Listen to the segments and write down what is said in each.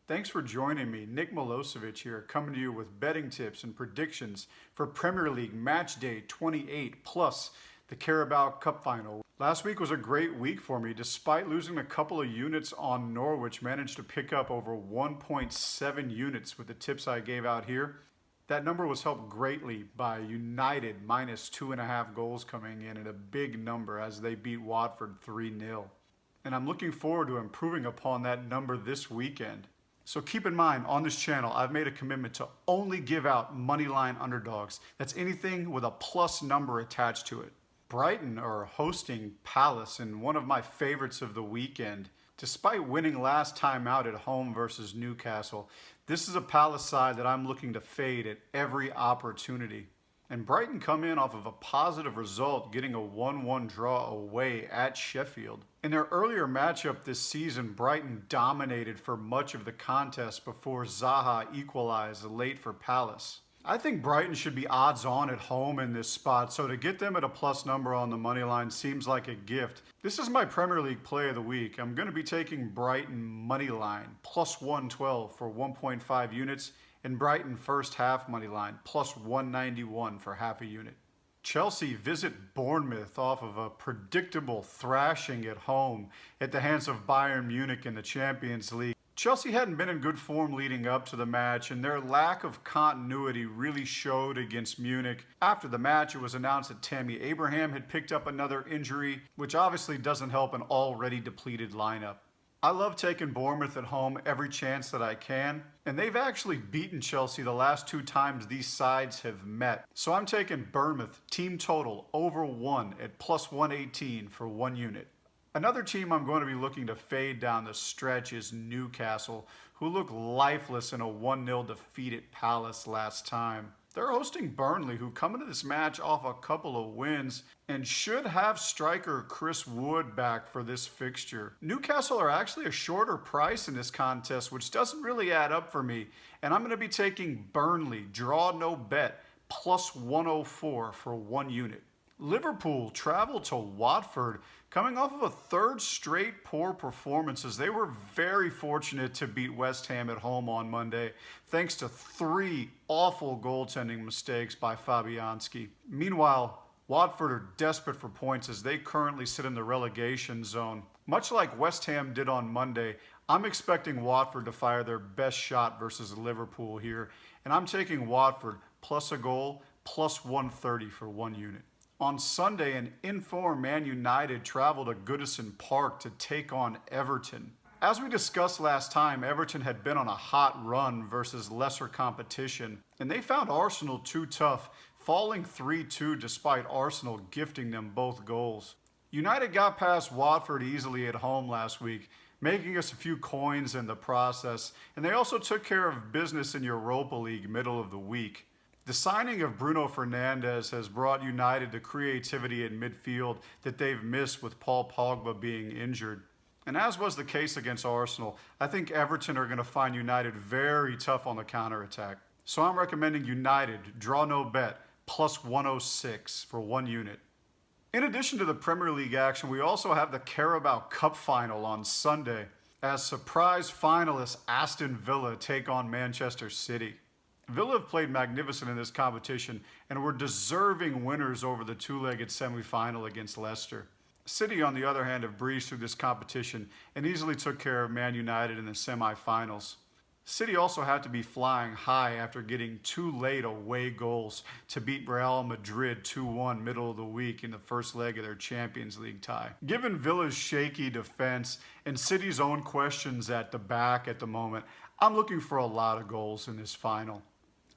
Thanks for joining me. Nick Milosevic here, coming to you with betting tips and predictions for Premier League Matchday 28 plus the Carabao Cup Final. Last week was a great week for me. Despite losing a couple of units on Norwich, managed to pick up over 1.7 units with the tips I gave out here. That number was helped greatly by United minus 2.5 goals coming in, and a big number as they beat Watford 3-0. And I'm looking forward to improving upon that number this weekend. So keep in mind, on this channel, I've made a commitment to only give out moneyline underdogs. That's anything with a plus number attached to it. Brighton are hosting Palace in one of my favorites of the weekend. Despite winning last time out at home versus Newcastle, this is a Palace side that I'm looking to fade at every opportunity. And Brighton come in off of a positive result, getting a 1-1 draw away at Sheffield. In their earlier matchup this season, Brighton dominated for much of the contest before Zaha equalized late for Palace. I think Brighton should be odds on at home in this spot, so to get them at a plus number on the money line seems like a gift. This is my Premier League play of the week. I'm going to be taking Brighton money line plus 112 for 1.5 units and Brighton first half money line plus 191 for half a unit. Chelsea visit Bournemouth off of a predictable thrashing at home at the hands of Bayern Munich in the Champions League. Chelsea hadn't been in good form leading up to the match, and their lack of continuity really showed against Munich. After the match, it was announced that Tammy Abraham had picked up another injury, which obviously doesn't help an already depleted lineup. I love taking Bournemouth at home every chance that I can, and they've actually beaten Chelsea the last 2 times these sides have met. So I'm taking Bournemouth team total over 1 at plus 118 for 1 unit. Another team I'm going to be looking to fade down the stretch is Newcastle, who looked lifeless in a 1-0 defeat at Palace last time. They're hosting Burnley, who come into this match off a couple of wins and should have striker Chris Wood back for this fixture. Newcastle are actually a shorter price in this contest, which doesn't really add up for me. And I'm going to be taking Burnley, draw no bet, plus 104 for 1 unit. Liverpool traveled to Watford, coming off of a 3rd straight poor performance as they were very fortunate to beat West Ham at home on Monday, thanks to 3 awful goaltending mistakes by Fabianski. Meanwhile, Watford are desperate for points as they currently sit in the relegation zone. Much like West Ham did on Monday, I'm expecting Watford to fire their best shot versus Liverpool here, and I'm taking Watford plus a goal, plus 130 for 1 unit. On Sunday, an in-form Man United traveled to Goodison Park to take on Everton. As we discussed last time, Everton had been on a hot run versus lesser competition, and they found Arsenal too tough, falling 3-2 despite Arsenal gifting them both goals. United got past Watford easily at home last week, making us a few coins in the process, and they also took care of business in Europa League middle of the week. The signing of Bruno Fernandes has brought United the creativity in midfield that they've missed with Paul Pogba being injured. And as was the case against Arsenal, I think Everton are going to find United very tough on the counterattack. So I'm recommending United, draw no bet, plus 106 for 1 unit. In addition to the Premier League action, we also have the Carabao Cup Final on Sunday, as surprise finalists Aston Villa take on Manchester City. Villa have played magnificent in this competition and were deserving winners over the 2-legged semi-final against Leicester. City, on the other hand, have breezed through this competition and easily took care of Man United in the semi-finals. City also had to be flying high after getting 2 late away goals to beat Real Madrid 2-1 middle of the week in the first leg of their Champions League tie. Given Villa's shaky defense and City's own questions at the back at the moment, I'm looking for a lot of goals in this final.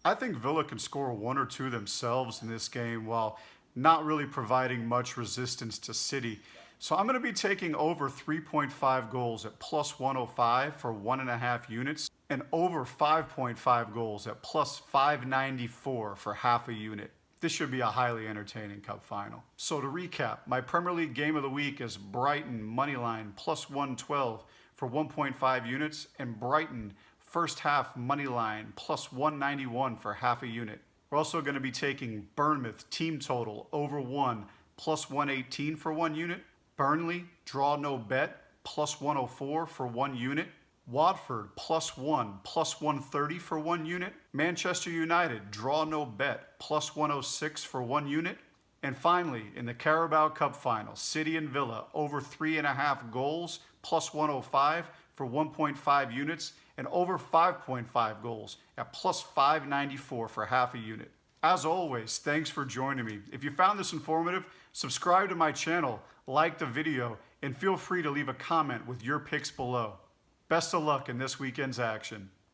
I think Villa can score 1 or 2 themselves in this game while not really providing much resistance to City. So I'm going to be taking over 3.5 goals at plus 105 for 1.5 units and over 5.5 goals at plus 594 for half a unit. This should be a highly entertaining cup final. So to recap, my Premier League game of the week is Brighton moneyline plus 112 for 1.5 units and Brighton first half money line plus 191 for half a unit. We're also going to be taking Bournemouth team total over 1 plus 118 for 1 unit. Burnley draw no bet plus 104 for 1 unit. Watford +1, +130 for 1 unit. Manchester United, draw no bet, +106 for 1 unit. And finally, in the Carabao Cup final, City and Villa over 3.5 goals, +105 for 1.5 units, and over 5.5 goals at +594 for half a unit. As always, thanks for joining me. If you found this informative, subscribe to my channel, like the video, and feel free to leave a comment with your picks below. Best of luck in this weekend's action.